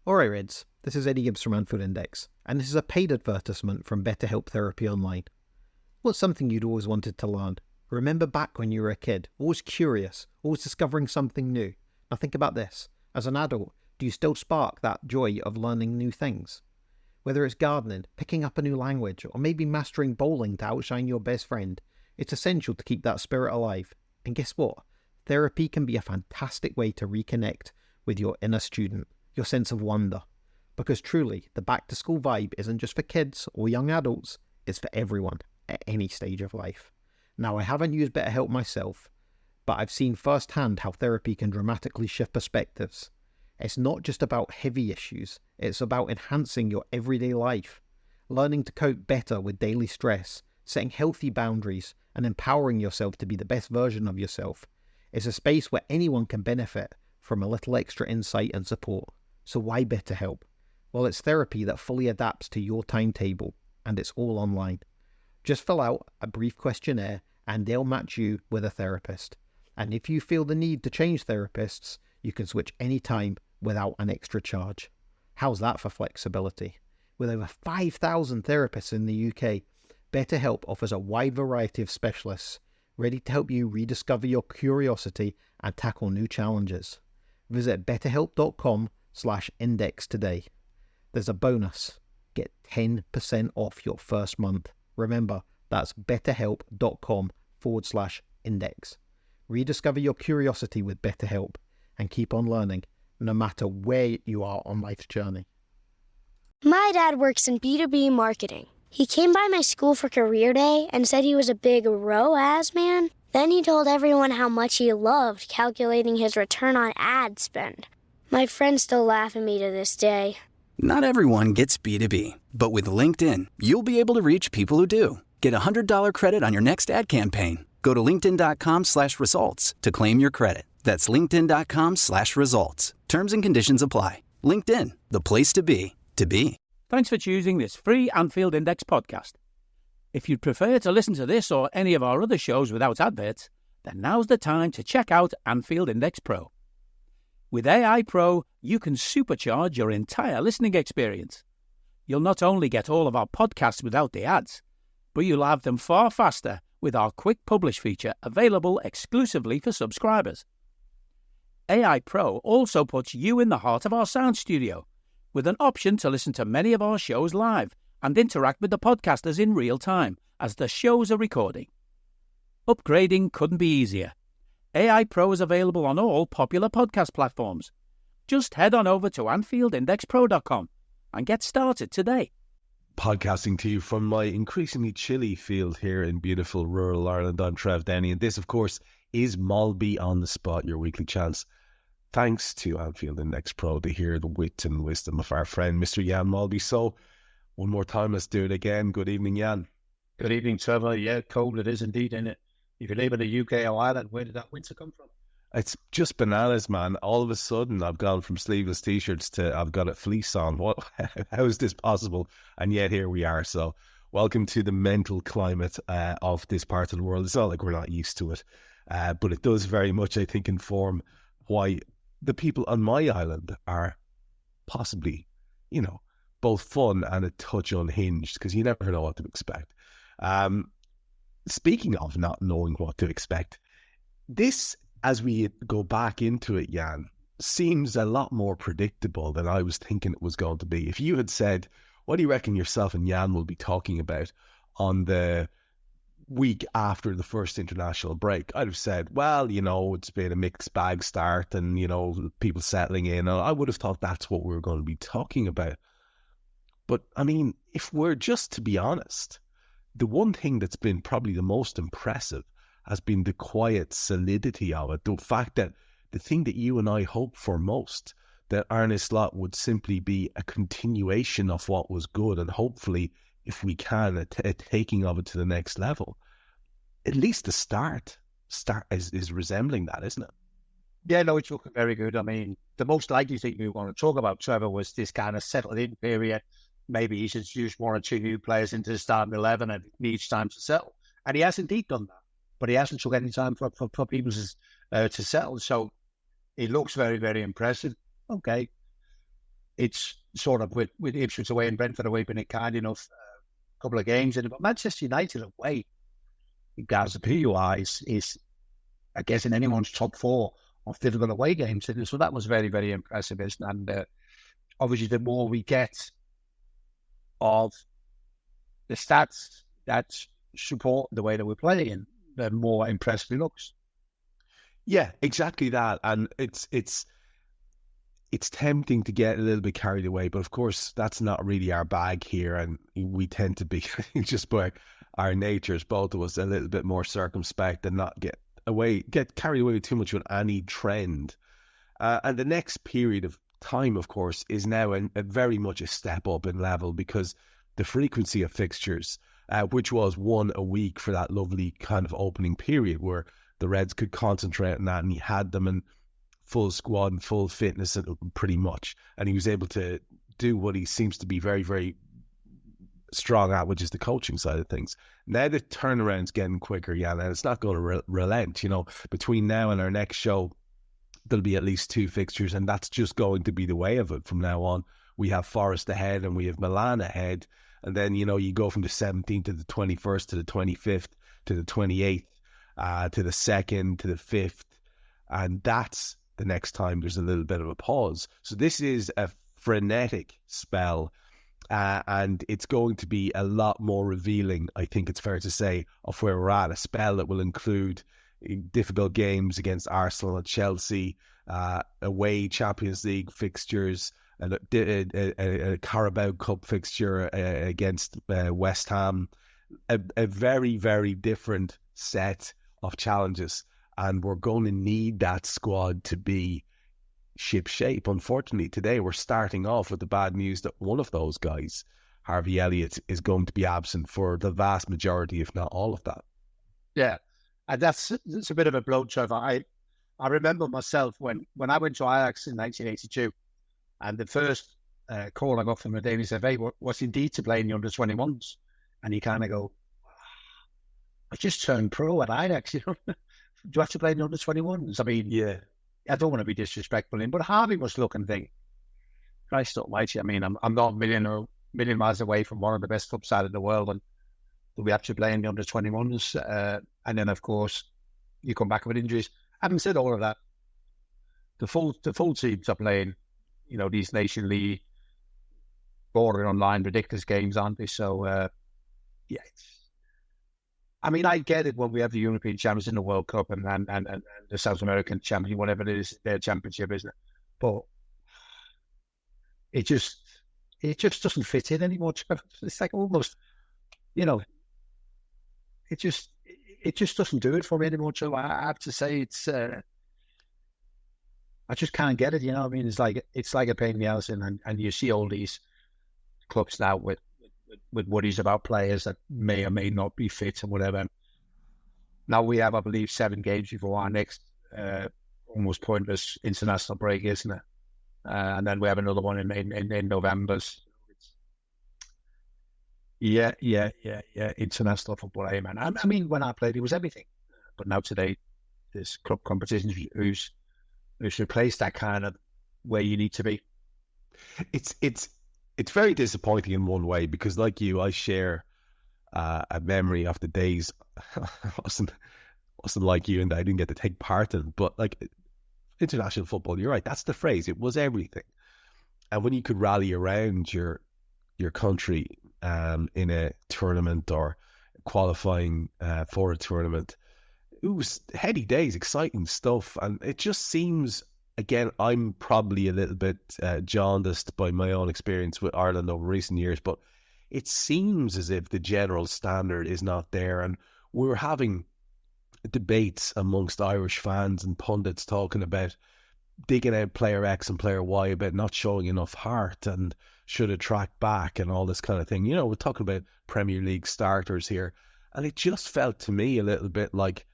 Alright Reds, this is Eddie Gibbs from Anfield Index, and this is a paid advertisement from BetterHelp Therapy Online. What's something you'd always wanted to learn? Remember back when you were a kid, always curious, always discovering something new. Now think about this, as an adult, do you still spark that joy of learning new things? Whether it's gardening, picking up a new language, or maybe mastering bowling to outshine your best friend, it's essential to keep that spirit alive. And guess what? Therapy can be a fantastic way to reconnect with your inner student, your sense of wonder. Because truly, the back-to-school vibe isn't just for kids or young adults, it's for everyone at any stage of life. Now, I haven't used BetterHelp myself, but I've seen firsthand how therapy can dramatically shift perspectives. It's not just about heavy issues, it's about enhancing your everyday life, learning to cope better with daily stress, setting healthy boundaries, and empowering yourself to be the best version of yourself. It's a space where anyone can benefit from a little extra insight and support. So why BetterHelp? Well, it's therapy that fully adapts to your timetable, and it's all online. Just fill out a brief questionnaire and they'll match you with a therapist. And if you feel the need to change therapists, you can switch anytime without an extra charge. How's that for flexibility? With over 5,000 therapists in the UK, BetterHelp offers a wide variety of specialists ready to help you rediscover your curiosity and tackle new challenges. Visit betterhelp.com/index today. There's a bonus. Get 10% off your first month. Remember, that's betterhelp.com/index. Rediscover your curiosity with BetterHelp and keep on learning no matter where you are on life's journey. My dad works in B2B marketing. He came by my school for career day and said he was a big ROAS man. Then he told everyone how much he loved calculating his return on ad spend. My friends still laugh at me to this day. Not everyone gets B2B, but with LinkedIn, you'll be able to reach people who do. Get a $100 credit on your next ad campaign. Go to linkedin.com/results to claim your credit. That's linkedin.com/results. Terms and conditions apply. LinkedIn, the place to be, to be. Thanks for choosing this free Anfield Index podcast. If you'd prefer to listen to this or any of our other shows without adverts, then now's the time to check out Anfield Index Pro. With AI Pro, you can supercharge your entire listening experience. You'll not only get all of our podcasts without the ads, but you'll have them far faster with our Quick Publish feature available exclusively for subscribers. AI Pro also puts you in the heart of our sound studio, with an option to listen to many of our shows live and interact with the podcasters in real time as the shows are recording. Upgrading couldn't be easier. AI Pro is available on all popular podcast platforms. Just head on over to AnfieldIndexPro.com and get started today. Podcasting to you from my increasingly chilly field here in beautiful rural Ireland. I'm Trev, Downey, and this, of course, is Molby On The Spot, your weekly chance, thanks to Anfield Index Pro, to hear the wit and wisdom of our friend, Mr. Jan Molby. So, one more time, let's do it again. Good evening, Jan. Good evening, Trevor. Yeah, cold it is indeed, isn't it? If you live in the UK or Ireland, where did that winter come from? It's just bananas, man. All of a sudden, I've gone from sleeveless T-shirts to I've got a fleece on. What? How is this possible? And yet here we are. So welcome to the mental climate of this part of the world. It's not like we're not used to it, but it does very much, I think, inform why the people on my island are possibly, both fun and a touch unhinged, because you never know what to expect. Speaking of not knowing what to expect, this, as we go back into it, Jan, seems a lot more predictable than I was thinking it was going to be. If you had said, what do you reckon yourself and Jan will be talking about on the week after the first international break, I'd have said, well, it's been a mixed bag start and, people settling in. I would have thought that's what we were going to be talking about. But, I mean, if we're just to be honest, the one thing that's been probably the most impressive has been the quiet solidity of it. The fact that the thing that you and I hope for most, that Arne Slot would simply be a continuation of what was good, and hopefully, if we can, a taking of it to the next level. At least the start is resembling that, isn't it? Yeah, no, it's looking very good. I mean, the most likely thing we want to talk about, Trevor, was this kind of settled-in period. Maybe he's introduced one or two new players into the starting 11 and it needs time to settle. And he has indeed done that. But he hasn't took any time for people to settle. So it looks very, very impressive. Okay. it's sort of with Ipswich away and Brentford away been kind enough. A couple of games in it, but Manchester United away, regards to PUI, is I guess in anyone's top 4 of difficult away games. So that was very, very impressive, and obviously the more we get of the stats that support the way that we're playing, the more impressive it looks. Yeah, exactly that. And it's tempting to get a little bit carried away, but of course that's not really our bag here, and we tend to be just by our natures, both of us, a little bit more circumspect and not get carried away too much with any trend. And the next period of time, of course, is now a very much a step up in level, because the frequency of fixtures, which was one a week for that lovely kind of opening period where the Reds could concentrate on that, and he had them in full squad and full fitness pretty much, and he was able to do what he seems to be very, very strong at, which is the coaching side of things. Now the turnaround's getting quicker, and it's not going to relent. Between now and our next show, there'll be at least 2 fixtures, and that's just going to be the way of it from now on. We have Forest ahead and we have Milan ahead, and then you go from the 17th to the 21st to the 25th to the 28th to the 2nd to the 5th, and that's the next time there's a little bit of a pause. So this is a frenetic spell, and it's going to be a lot more revealing, I think it's fair to say, of where we're at. A spell that will include difficult games against Arsenal and Chelsea, away Champions League fixtures, a Carabao Cup fixture against West Ham, a very, very different set of challenges, and we're going to need that squad to be ship shape. Unfortunately, today we're starting off with the bad news that one of those guys, Harvey Elliot, is going to be absent for the vast majority, if not all of that. Yeah, and that's a bit of a blow, Trevor. I remember myself when I went to Ajax in 1982, and the first call I got from the Daily Survey was indeed to play in the under-21s, and you kind of go, I just turned pro at Ajax, do I have to play in the under-21s? I mean, yeah, I don't want to be disrespectful in, but Harvey must look and think, Christ almighty, I mean, I'm not a million miles away from one of the best clubs out of the world, and do we have to play in the under-21s? And then, of course, you come back with injuries. Having said all of that, the full teams are playing, these Nation League, bordering online, ridiculous games, aren't they? So, yeah, I mean, I get it when we have the European champions in the World Cup and the South American champion, whatever it is, their championship, isn't it? But it just doesn't fit in anymore. It's like almost, it just doesn't do it for me anymore. So I have to say, it's I just can't get it. I mean, it's like a pain in the ass, and you see all these clubs now with worries about players that may or may not be fit and whatever. Now we have, I believe, 7 games before our next almost pointless international break, isn't it? And then we have another one in November. Yeah. International football, man. I mean, when I played, it was everything. But now today, there's club competitions who's replaced that kind of where you need to be. It's very disappointing in one way, because like you, I share a memory of the days. wasn't like you, and I didn't get to take part in. But like international football, you're right. That's the phrase. It was everything. And when you could rally around your country in a tournament or qualifying for a tournament, it was heady days, exciting stuff. And it just seems, again, I'm probably a little bit jaundiced by my own experience with Ireland over recent years, but it seems as if the general standard is not there. And we're having debates amongst Irish fans and pundits talking about digging out player X and player Y, about not showing enough heart and should have tracked back and all this kind of thing. We're talking about Premier League starters here. And it just felt to me a little bit like,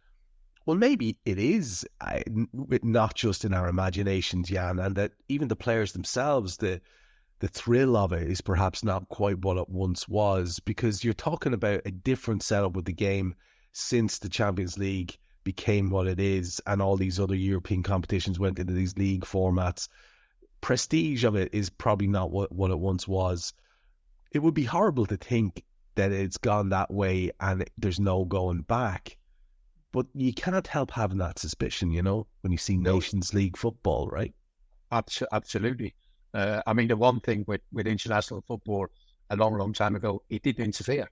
well, maybe it is not just in our imaginations, Jan, and that even the players themselves, the thrill of it is perhaps not quite what it once was, because you're talking about a different setup with the game since the Champions League became what it is and all these other European competitions went into these league formats. prestige of it is probably not what it once was. It would be horrible to think that it's gone that way and there's no going back. But you can't help having that suspicion, when you see Nations League football, right? Absolutely. I mean, the one thing with international football a long, long time ago, it didn't interfere.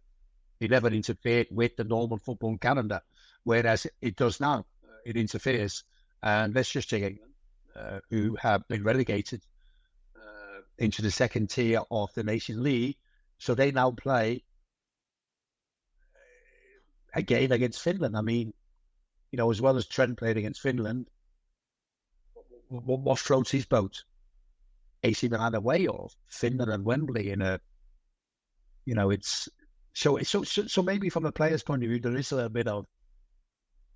It never interfered with the normal football calendar, whereas it does now. It interferes. And let's just take England, who have been relegated into the second tier of the Nations League. So they now play a game against Finland. I mean, as well as Trent played against Finland, what floats his boat? AC Milan away or Finland and Wembley it's so maybe from the player's point of view, there is a bit of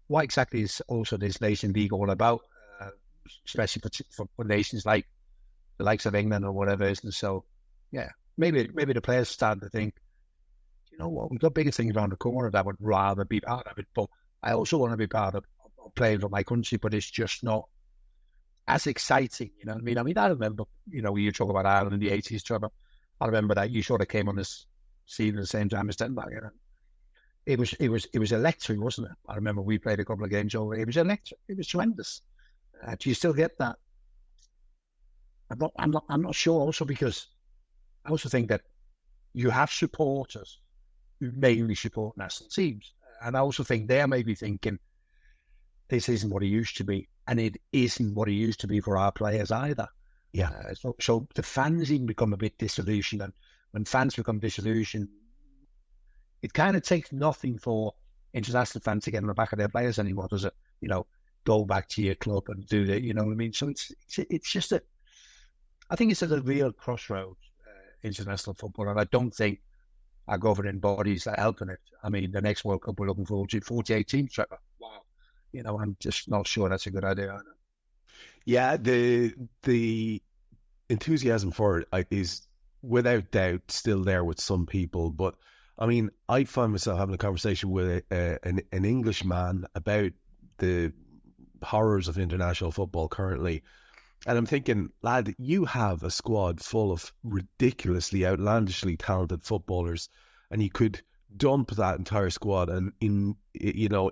what exactly is also this Nation League all about, especially for nations like the likes of England or whatever, isn't it? So, yeah, maybe the players start to think, you know what, we've got bigger things around the corner that I would rather be part of it, but I also want to be part of playing for my country, but it's just not as exciting, you know what I mean? I remember, when you talk about Ireland in the 80s, Trevor, I remember that you sort of came on this scene at the same time as Denmark, It was electric, wasn't it? I remember we played a couple of games over. It was electric. It was tremendous. Do you still get that? I'm not sure. Also, because I also think that you have supporters who mainly support national teams, and I also think they're maybe thinking this isn't what it used to be, and it isn't what it used to be for our players either. Yeah. So the fans even become a bit disillusioned, and when fans become disillusioned, it kind of takes nothing for international fans to get on the back of their players anymore, does it? Go back to your club and do that. You know what I mean? So it's just I think it's at a real crossroads, international football, and I don't think our governing bodies are helping it. I mean, the next World Cup we're looking forward to, 48 teams, Trevor. Wow. I'm just not sure that's a good idea either. Yeah, the enthusiasm for it is without doubt still there with some people, but I mean, I find myself having a conversation with an Englishman about the horrors of international football currently, and I'm thinking, lad, you have a squad full of ridiculously, outlandishly talented footballers, and you could dump that entire squad and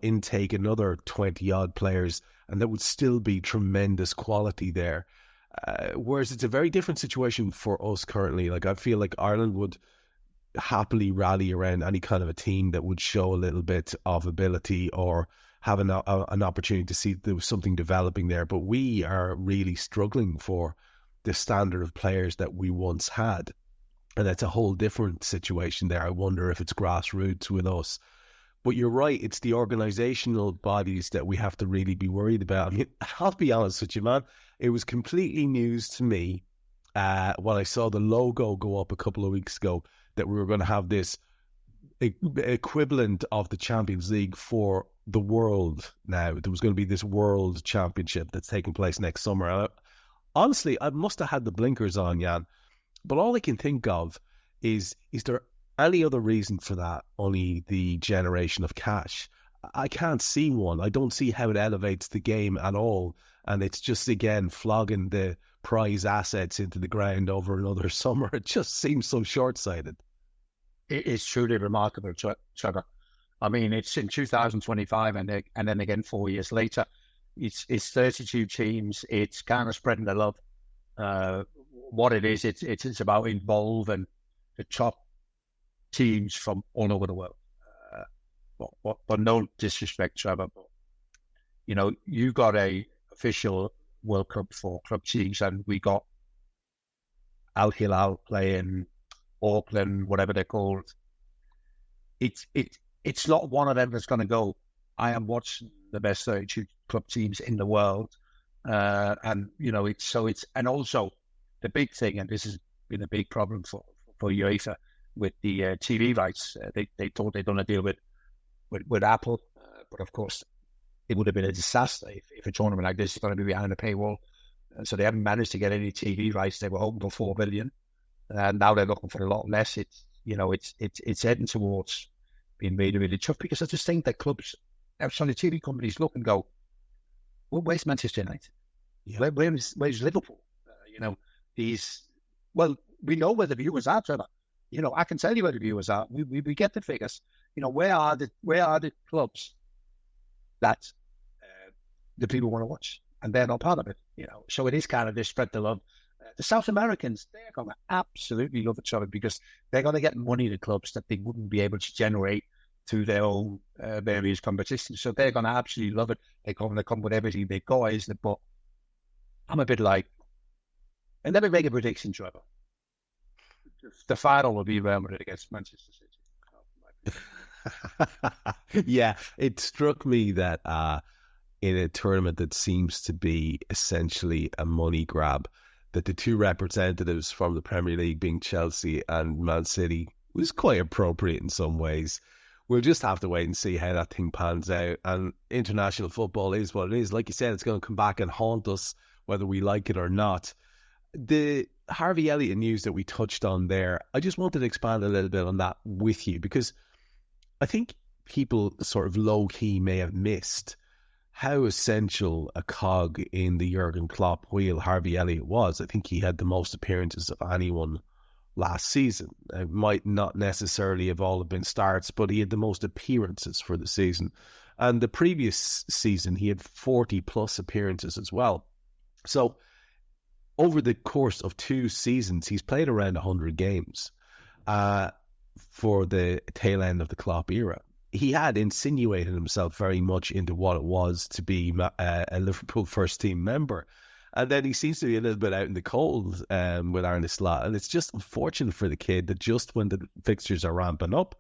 intake another 20 odd players, and there would still be tremendous quality there. Whereas it's a very different situation for us currently. Like, I feel like Ireland would happily rally around any kind of a team that would show a little bit of ability or have an opportunity to see there was something developing there. But we are really struggling for the standard of players that we once had. And that's a whole different situation there. I wonder if it's grassroots with us. But you're right, it's the organisational bodies that we have to really be worried about. I mean, I'll be honest with you, man. It was completely news to me when I saw the logo go up a couple of weeks ago that we were going to have this equivalent of the Champions League for the world now. There was going to be this world championship that's taking place next summer. Honestly, I must have had the blinkers on, Jan. But all I can think of is there any other reason for that? Only the generation of cash. I can't see one. I don't see how it elevates the game at all. And it's just, again, flogging the prize assets into the ground over another summer. It just seems so short-sighted. It is truly remarkable, Trevor. I mean, it's in 2025 and then again 4 years later. It's 32 teams. It's kind of spreading the love. What it is, it's about involving the top teams from all over the world. But no disrespect, Trevor, but you got a official World Cup for club teams, and we got Al Hilal playing Auckland, whatever they're called. It's not one of them that's going to go, I am watching the best 32 club teams in the world, and and also the big thing, and this has been a big problem for UEFA with the TV rights. They thought they'd done a deal with Apple, but of course it would have been a disaster if a tournament like this is going to be behind a paywall. So they haven't managed to get any TV rights. They were hoping for 4 billion, and now they're looking for a lot less. It's heading towards being really, really tough, because I just think that clubs, sorry, TV companies look and go, well, where's Manchester United? Yeah. Where's Liverpool? these. Well, we know where the viewers are, Trevor. You know, I can tell you where the viewers are. We get the figures. You know, where are the clubs that the people want to watch, and they're not part of it. You know, so it is kind of this spread the love. The South Americans, they're going to absolutely love each other because they're going to get money to clubs that they wouldn't be able to generate through their own various competitions. So they're going to absolutely love it. They're going to come with everything they've got, isn't it? But I'm a bit like, and let me make a prediction, Trevor. The final will be Real Madrid against Manchester City. Yeah, it struck me that in a tournament that seems to be essentially a money grab, that the two representatives from the Premier League being Chelsea and Man City was quite appropriate in some ways. We'll just have to wait and see how that thing pans out. And international football is what it is. Like you said, it's going to come back and haunt us whether we like it or not. The Harvey Elliot news that we touched on there, I just wanted to expand a little bit on that with you, because I think people sort of low-key may have missed how essential a cog in the Jurgen Klopp wheel Harvey Elliot was. I think he had the most appearances of anyone last season. It might not necessarily have all been starts, but he had the most appearances for the season. And the previous season, he had 40-plus appearances as well. So over the course of 2 seasons, he's played around 100 games for the tail end of the Klopp era. He had insinuated himself very much into what it was to be a Liverpool first-team member. And then he seems to be a little bit out in the cold with Arne Slot. And it's just unfortunate for the kid that just when the fixtures are ramping up,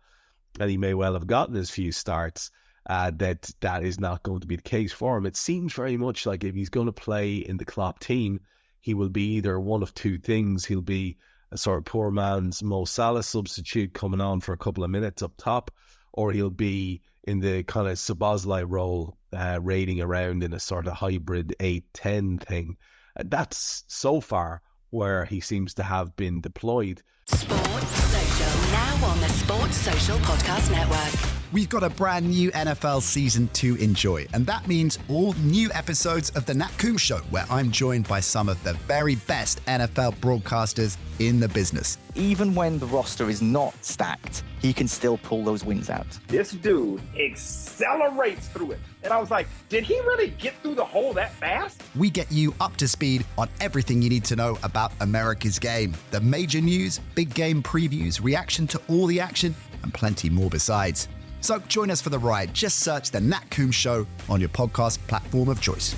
and he may well have gotten his few starts, that is not going to be the case for him. It seems very much like if he's going to play in the Klopp team, he will be either one of two things. He'll be a sort of poor man's Mo Salah substitute coming on for a couple of minutes up top, or he'll be in the kind of Szoboszlai role, raiding around in a sort of hybrid 8-10 thing. That's so far where he seems to have been deployed. Sports Social, now on the Sports Social Podcast Network. We've got a brand new NFL season to enjoy, and that means all new episodes of The Nat Coombs Show, where I'm joined by some of the very best NFL broadcasters in the business. Even when the roster is not stacked, he can still pull those wins out. This dude accelerates through it. And I was like, did he really get through the hole that fast? We get you up to speed on everything you need to know about America's game. The major news, big game previews, reaction to all the action, and plenty more besides. So join us for the ride. Just search The Nat Coombs Show on your podcast platform of choice.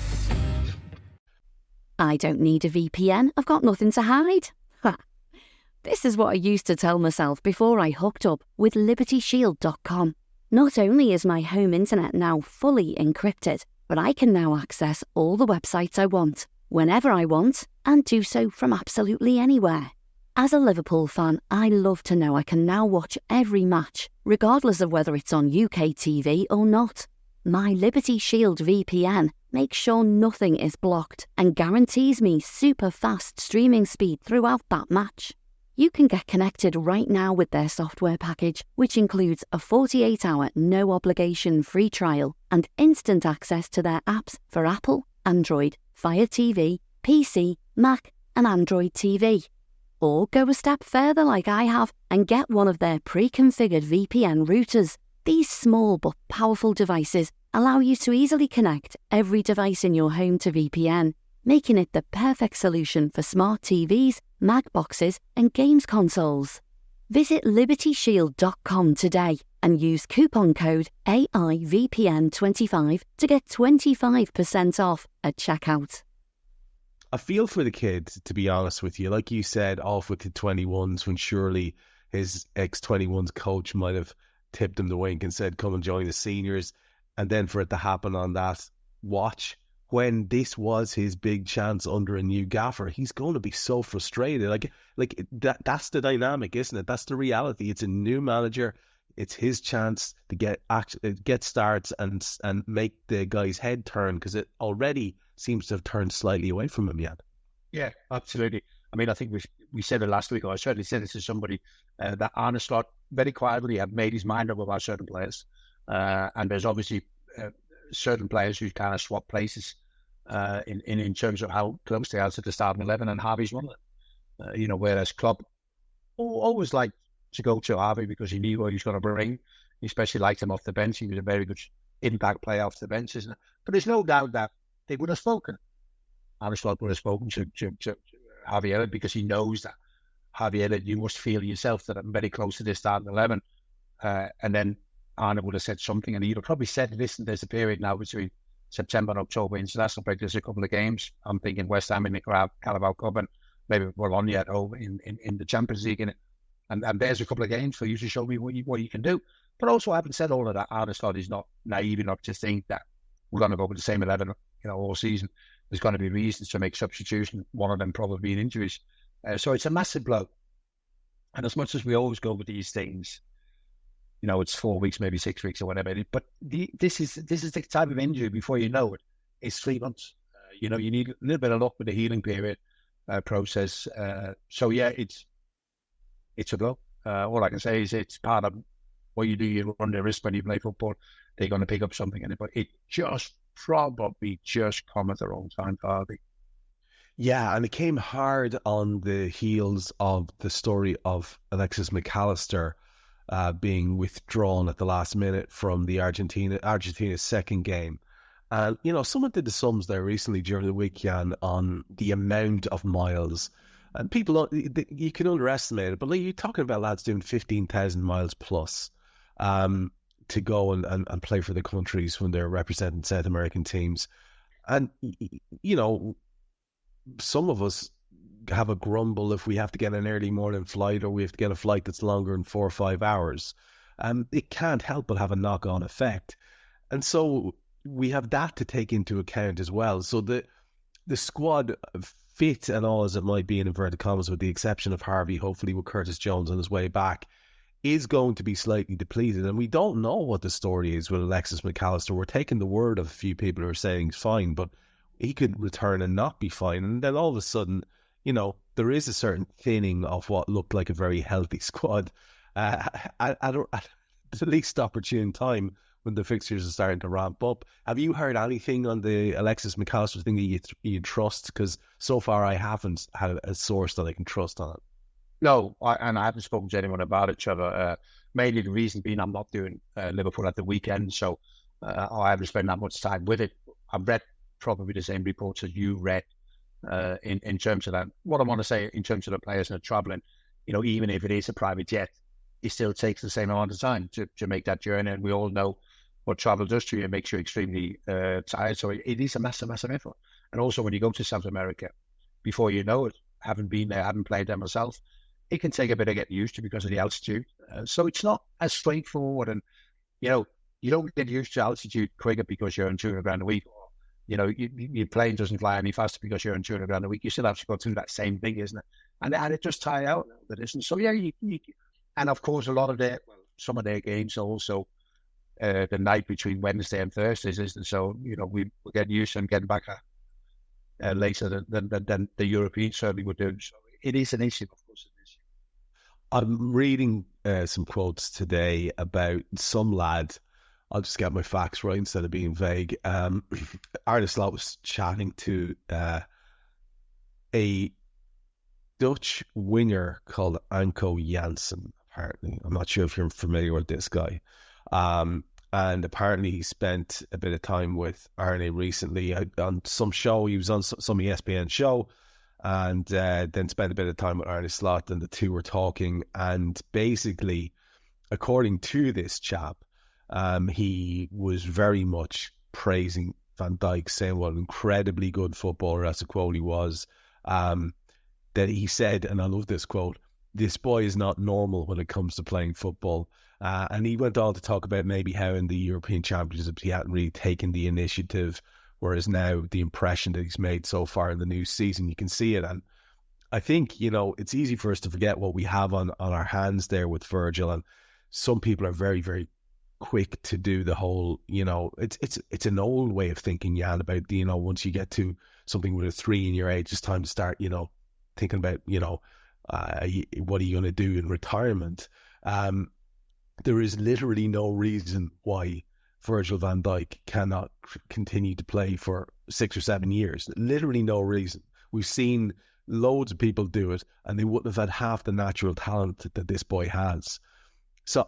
I don't need a VPN. I've got nothing to hide. Ha. This is what I used to tell myself before I hooked up with LibertyShield.com. Not only is my home internet now fully encrypted, but I can now access all the websites I want, whenever I want, and do so from absolutely anywhere. As a Liverpool fan, I love to know I can now watch every match, regardless of whether it's on UK TV or not. My Liberty Shield VPN makes sure nothing is blocked and guarantees me super fast streaming speed throughout that match. You can get connected right now with their software package, which includes a 48-hour no-obligation free trial and instant access to their apps for Apple, Android, Fire TV, PC, Mac and Android TV. Or go a step further like I have and get one of their pre-configured VPN routers. These small but powerful devices allow you to easily connect every device in your home to VPN, making it the perfect solution for smart TVs, Mac boxes and games consoles. Visit LibertyShield.com today and use coupon code AIVPN25 to get 25% off at checkout. I feel for the kid, to be honest with you. Like you said, off with the 21s when surely his ex-21s coach might have tipped him the wink and said, come and join the seniors. And then for it to happen on that watch, when this was his big chance under a new gaffer, he's going to be so frustrated. Like that's the dynamic, isn't it? That's the reality. It's a new manager. It's his chance to get starts and make the guy's head turn, because it already seems to have turned slightly away from him yet. Yeah, absolutely. I mean, I think we said it last week, or I certainly said it to somebody, that Arne Slot very quietly have made his mind up about certain players. And there's obviously certain players who kind of swap places in terms of how close they are to the starting 11, and Harvey's one of them. Whereas Klopp always liked to go to Harvey because he knew what he was going to bring. He especially liked him off the bench. He was a very good impact player off the bench, isn't it? But there's no doubt that they would have spoken. Arne Slot would have spoken to Harvey Elliot because he knows that Harvey Elliot, you must feel yourself that I'm very close to this starting 11. And then Arne would have said something, and he'd have probably said, listen, there's a period now between September and October international break. There's a couple of games. I'm thinking West Ham in the Carabao Cup and maybe Bologna at home in the Champions League. And there's a couple of games for you to show me what you can do. But also, having said all of that, Arne Slot is not naive enough to think that we're going to go with the same 11, all season. There's going to be reasons to make substitution, one of them probably being injuries. So it's a massive blow. And as much as we always go with these things, it's 4 weeks, maybe 6 weeks or whatever. But this is the type of injury, before you know it, it's 3 months. You need a little bit of luck with the healing period process. So yeah, it's a blow. All I can say is it's part of what you do. You run the risk when you play football. They're going to pick up something in it. But it probably just come at the wrong time for Harvey. Yeah, and it came hard on the heels of the story of Alexis McAllister being withdrawn at the last minute from the Argentina's second game. And, someone did the sums there recently during the week, Jan, on the amount of miles. And people, you can underestimate it, but you're talking about lads doing 15,000 miles plus to go and play for the countries when they're representing South American teams. And, some of us have a grumble if we have to get an early morning flight or we have to get a flight that's longer than 4 or 5 hours. It can't help but have a knock-on effect. And so we have that to take into account as well. So the squad, fit and all as it might be in inverted commas, with the exception of Harvey, hopefully with Curtis Jones on his way back, is going to be slightly depleted. And we don't know what the story is with Alexis McAllister. We're taking the word of a few people who are saying he's fine, but he could return and not be fine. And then all of a sudden, there is a certain thinning of what looked like a very healthy squad at the least opportune time when the fixtures are starting to ramp up. Have you heard anything on the Alexis McAllister thing that you trust? Because so far I haven't had a source that I can trust on it. No, and I haven't spoken to anyone about it, Trevor. Mainly the reason being I'm not doing Liverpool at the weekend, so I haven't spent that much time with it. I've read probably the same reports as you read in terms of that. What I want to say in terms of the players that are travelling, even if it is a private jet, it still takes the same amount of time to make that journey. And we all know what travel does to you. It makes you extremely tired. So it is a massive, massive effort. And also when you go to South America, before you know it, haven't been there, haven't played there myself, it can take a bit of getting used to because of the altitude. So it's not as straightforward. And, you don't get used to altitude quicker because you're on 200 grand a week. Or, your plane doesn't fly any faster because you're on 200 grand a week. You still have to go through that same thing, isn't it? And it just tires out the distance. So, yeah, and of course, some of their games are also the night between Wednesday and Thursdays, isn't it? So, we get used to them getting back later than the Europeans certainly would do. So it is an issue, of course. I'm reading some quotes today about some lad. I'll just get my facts right instead of being vague. Arne Slot was chatting to a Dutch winger called Anko Janssen, apparently. I'm not sure if you're familiar with this guy. And apparently he spent a bit of time with Arne recently on some show. He was on some ESPN show and then spent a bit of time with Arne Slot, and the two were talking. And basically, according to this chap, he was very much praising Van Dijk, saying what an incredibly good footballer, as a quote he was. That he said, and I love this quote, "This boy is not normal when it comes to playing football." And he went on to talk about maybe how in the European Championships he hadn't really taken the initiative, whereas now the impression that he's made so far in the new season, you can see it. And I think, it's easy for us to forget what we have on our hands there with Virgil. And some people are very, very quick to do the whole, it's an old way of thinking, Jan, about, once you get to something with a 3 in your age, it's time to start, thinking about, what are you going to do in retirement? There is literally no reason why Virgil van Dijk cannot continue to play for 6 or 7 years. Literally no reason. We've seen loads of people do it, and they wouldn't have had half the natural talent that this boy has. So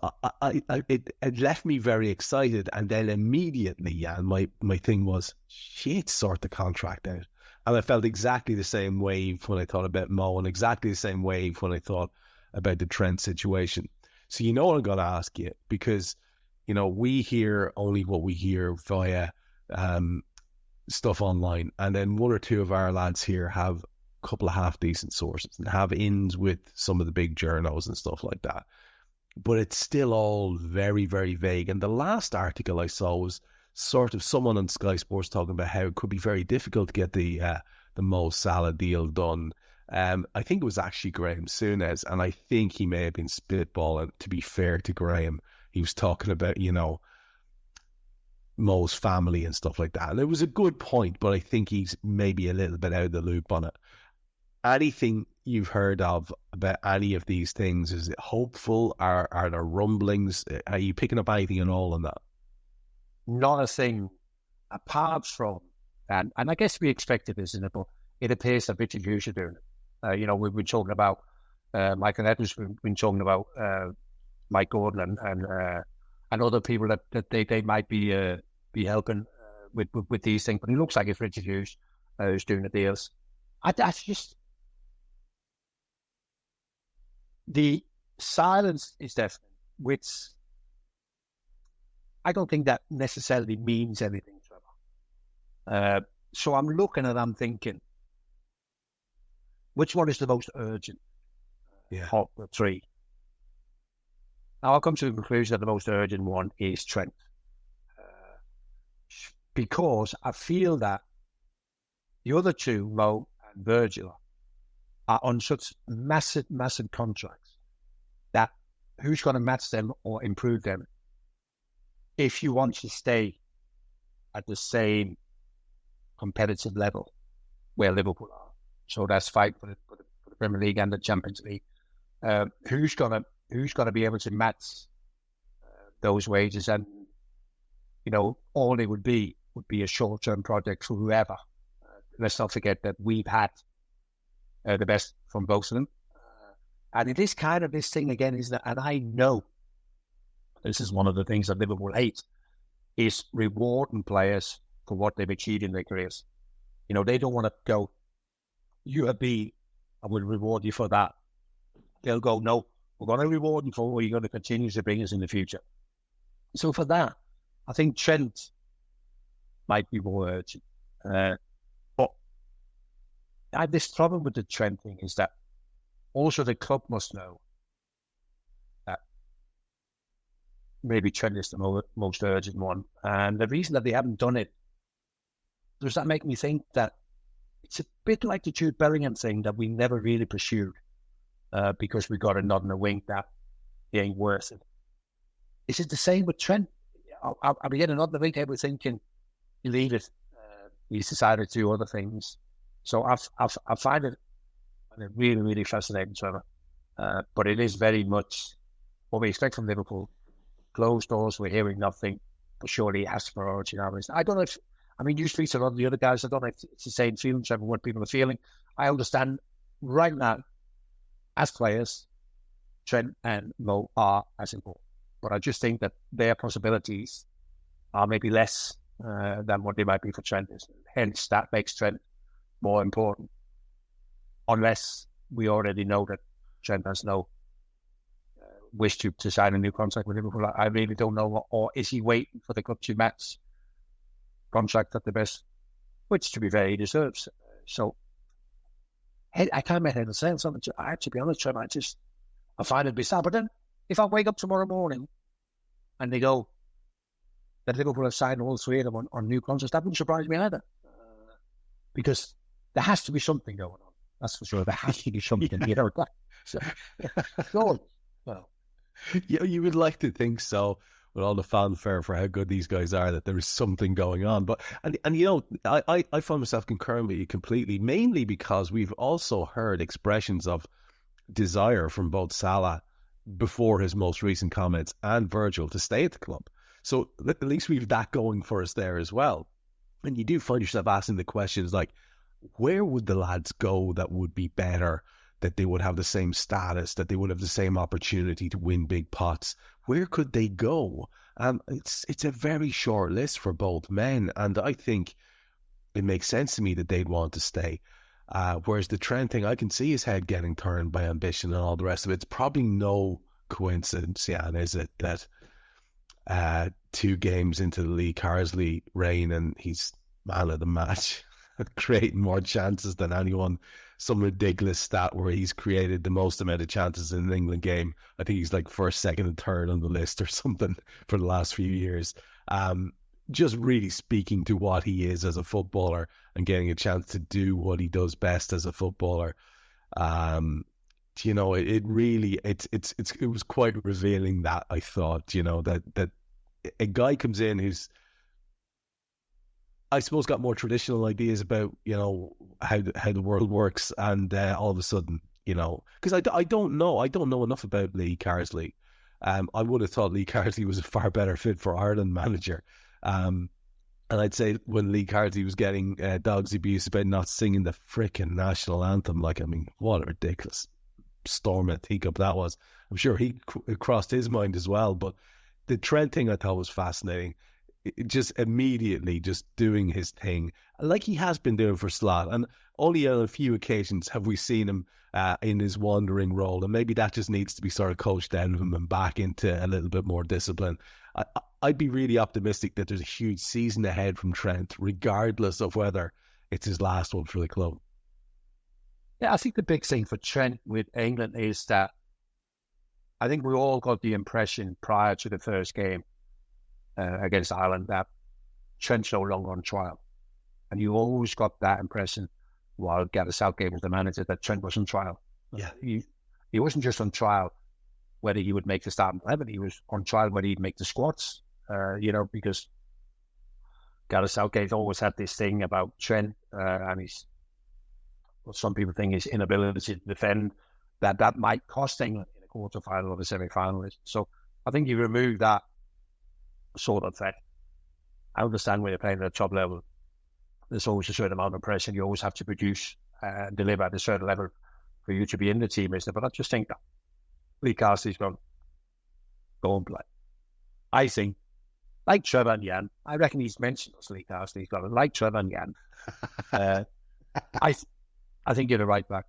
it left me very excited, and then immediately, Jan, my thing was, shit, sort the contract out. And I felt exactly the same wave when I thought about Mo, and exactly the same wave when I thought about the Trent situation. So you know what I'm going to ask you, because, you know, we hear only what we hear via stuff online, and then one or two of our lads here have a couple of half-decent sources and have ins with some of the big journos and stuff like that. But it's still all very, very vague. And the last article I saw was sort of someone on Sky Sports talking about how it could be very difficult to get the Mo Salah deal done. I think it was actually Graham Souness, and I think he may have been spitballing. To be fair to Graham, he was talking about, you know, Mo's family and stuff like that. And it was a good point, but I think he's maybe a little bit out of the loop on it. Anything you've heard of about any of these things? Is it hopeful? Are there rumblings? Are you picking up anything at all on that? Not a thing, apart from, and I guess we expected this, in it, but it appears that Richard Hughes are doing it. You know, we've been talking about Michael Edwards, we've been talking about Mike Gordon and other people that they might be helping with these things. But it looks like it's Richard Hughes who's doing the deals. That's just, the silence is deafening, which I don't think that necessarily means anything, Trevor. So I'm looking at, I'm thinking, which one is the most urgent? Of the three. Now I'll come to the conclusion that the most urgent one is Trent. Because I feel that the other two, Mo and Virgil, are on such massive, massive contracts that who's going to match them or improve them if you want to stay at the same competitive level where Liverpool are? So that's fight for the Premier League and the Champions League. Who's gonna be able to match those wages? And, you know, all it would be a short-term project for whoever. Let's not forget that we've had the best from both of them. And it is kind of this thing again, isn't it? And I know this is one of the things that Liverpool hates, is rewarding players for what they've achieved in their careers. You know, they don't want to go, you have been, I will reward you for that. They'll go, no, we're going to reward you for what you're going to continue to bring us in the future. So for that, I think Trent might be more urgent. But I have this problem with the Trent thing, is that also the club must know that maybe Trent is the most urgent one. And the reason that they haven't done it, does that make me think that it's a bit like the Jude Bellingham thing that we never really pursued because we got a nod in the wink that he ain't worth it. Is it the same with Trent? I'll be getting a nod in the wink, they were thinking, you leave it. He's decided to do other things. So I find it really, really fascinating, Trevor. But it is very much what we expect from Liverpool. Closed doors, we're hearing nothing, but surely it has priority now. I don't know if, you speak to a lot of the other guys, I don't know if it's the same feeling, Trevor, what people are feeling. I understand right now, as players, Trent and Mo are as important. But I just think that their possibilities are maybe less than what they might be for Trent. Hence, that makes Trent more important. Unless we already know that Trent has no wish to sign a new contract with Liverpool. I really don't know. Or is he waiting for the club to match contract at the best, which, to be fair, he deserves. So I can't make head of saying something. To be honest, Trevor, I find it bizarre. But then, if I wake up tomorrow morning and they go that Liverpool have signed all three of them on new contracts, that wouldn't surprise me either. Because there has to be something going on. That's for sure. There has to be something. You know, so, well, you would like to think so, with all the fanfare for how good these guys are, that there is something going on. But and you know, I find myself concurring with you completely, mainly because we've also heard expressions of desire from both Salah before his most recent comments and Virgil to stay at the club. So at least we've that going for us there as well. And you do find yourself asking the questions like, where would the lads go that would be better, that they would have the same status, that they would have the same opportunity to win big pots? Where could they go? It's a very short list for both men, and I think it makes sense to me that they'd want to stay. Whereas the Trent thing, I can see his head getting turned by ambition and all the rest of it. It's probably no coincidence, Jan, is it, that 2 games into the Lee Carsley reign and he's man of the match, creating more chances than anyone. Some ridiculous stat where he's created the most amount of chances in an England game. I think he's like first, second, and third on the list or something for the last few years. Just really speaking to what he is as a footballer and getting a chance to do what he does best as a footballer. It was quite revealing, that I thought, that a guy comes in who's, I suppose, got more traditional ideas about, how the world works, and all of a sudden, because I don't know enough about Lee Carsley. I would have thought Lee Carsley was a far better fit for Ireland manager. And I'd say when Lee Carsley was getting dogs abuse about not singing the frickin' national anthem, what a ridiculous storm at teacup that was. I'm sure it crossed his mind as well. But the Trent thing I thought was fascinating. It just immediately just doing his thing, like he has been doing for Slot. And only on a few occasions have we seen him in his wandering role. And maybe that just needs to be sort of coached out of him and back into a little bit more discipline. I'd be really optimistic that there's a huge season ahead from Trent, regardless of whether it's his last one for the club. Yeah, I think the big thing for Trent with England is that I think we all got the impression prior to the first game against Ireland that Trent's no longer on trial. And you always got that impression while Gareth Southgate was the manager that Trent was on trial. Yeah. He wasn't just on trial whether he would make the starting 11, he was on trial whether he'd make the squads, because Gareth Southgate always had this thing about Trent and some people think his inability to defend, that might cost England in a quarter-final or a semi-final. So I think you remove that sort of thing. I understand when you're playing at the top level, there's always a certain amount of pressure. You always have to produce and deliver at a certain level for you to be in the team, isn't it? But I just think that Lee Carsley's going to go and play. I think, like Trev and Jan, I reckon he's mentioned us, Lee Carsley. He's got it. Like Trev and Jan. I think you're the right back.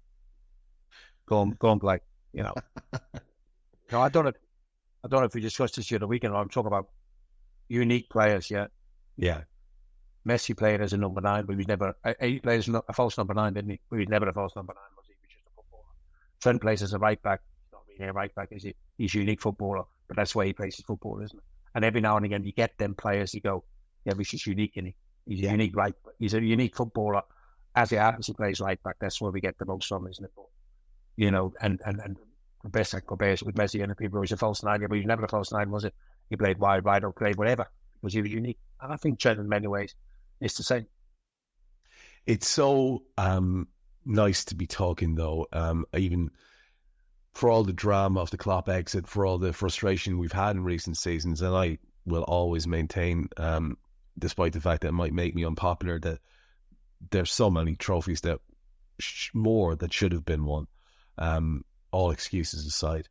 Go and play. No, I don't know if we discussed this the other weekend. I'm talking about unique players. Yeah. Messi played as a number 9, but he was never. He played as a false number 9, didn't he? But he was never a false number 9, was he? He was just a footballer. Trent plays as a right back. He's not really a right back, is he? He's a unique footballer, but that's why he plays his football, isn't it? And every now and again, you get them players. You go, yeah, but he's just unique, isn't he? He's a unique right. He's a unique footballer. As he plays right back, that's where we get the most from, isn't it? But, and the best I compare is with Messi and the people who was a false 9, but he was never a false 9, was it? He played wide, right, or played whatever, because he was unique. And I think Trent, in many ways, is the same. It's so nice to be talking, though, even for all the drama of the Klopp exit, for all the frustration we've had in recent seasons, and I will always maintain, despite the fact that it might make me unpopular, that there's so many trophies that more that should have been won, all excuses aside.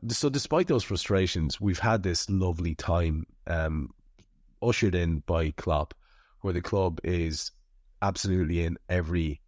So despite those frustrations, we've had this lovely time ushered in by Klopp, where the club is absolutely in every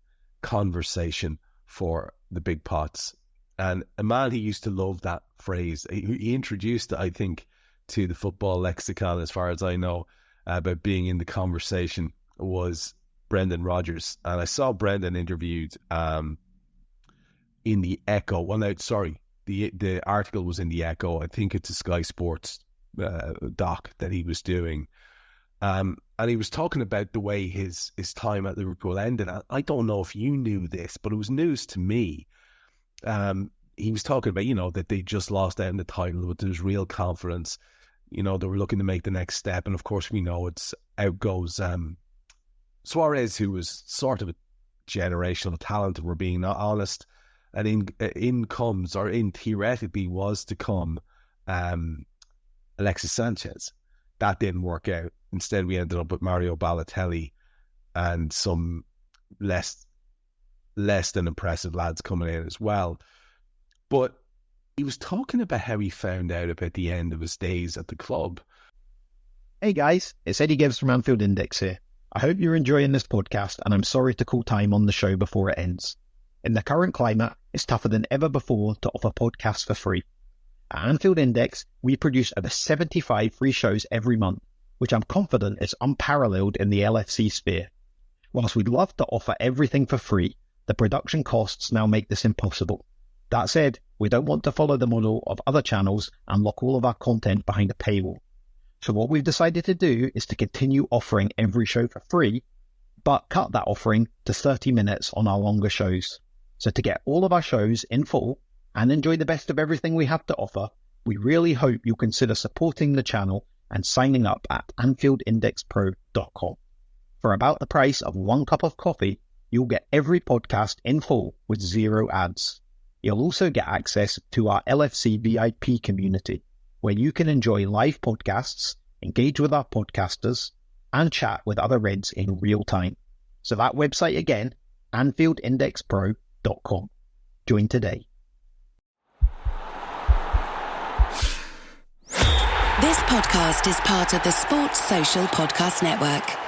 conversation for the big pots. And a man who used to love that phrase, he introduced it, I think, to the football lexicon, as far as I know, about being in the conversation, was Brendan Rodgers. And I saw Brendan interviewed in the Echo. Well, no, sorry, the article was in the Echo. I think it's a Sky Sports doc that he was doing. And he was talking about the way his time at Liverpool ended. I don't know if you knew this, but it was news to me. He was talking about, that they just lost out in the title, but there's real confidence. They were looking to make the next step. And of course, we know out goes Suarez, who was sort of a generational talent, if we're being honest. And in theoretically was to come Alexis Sanchez. That didn't work out. Instead, we ended up with Mario Balotelli and some less than impressive lads coming in as well. But he was talking about how he found out about the end of his days at the club. Hey guys, it's Eddie Gibbs from Anfield Index here. I hope you're enjoying this podcast, and I'm sorry to call time on the show before it ends. In the current climate, it's tougher than ever before to offer podcasts for free. At Anfield Index, we produce over 75 free shows every month, which I'm confident is unparalleled in the LFC sphere. Whilst we'd love to offer everything for free, the production costs now make this impossible. That said, we don't want to follow the model of other channels and lock all of our content behind a paywall. So what we've decided to do is to continue offering every show for free, but cut that offering to 30 minutes on our longer shows. So to get all of our shows in full and enjoy the best of everything we have to offer, we really hope you'll consider supporting the channel and signing up at AnfieldIndexPro.com. For about the price of 1 cup of coffee, you'll get every podcast in full with 0 ads. You'll also get access to our LFC VIP community, where you can enjoy live podcasts, engage with our podcasters, and chat with other Reds in real time. So that website again, AnfieldIndexPro.com. Join today. This podcast is part of the Sports Social Podcast Network.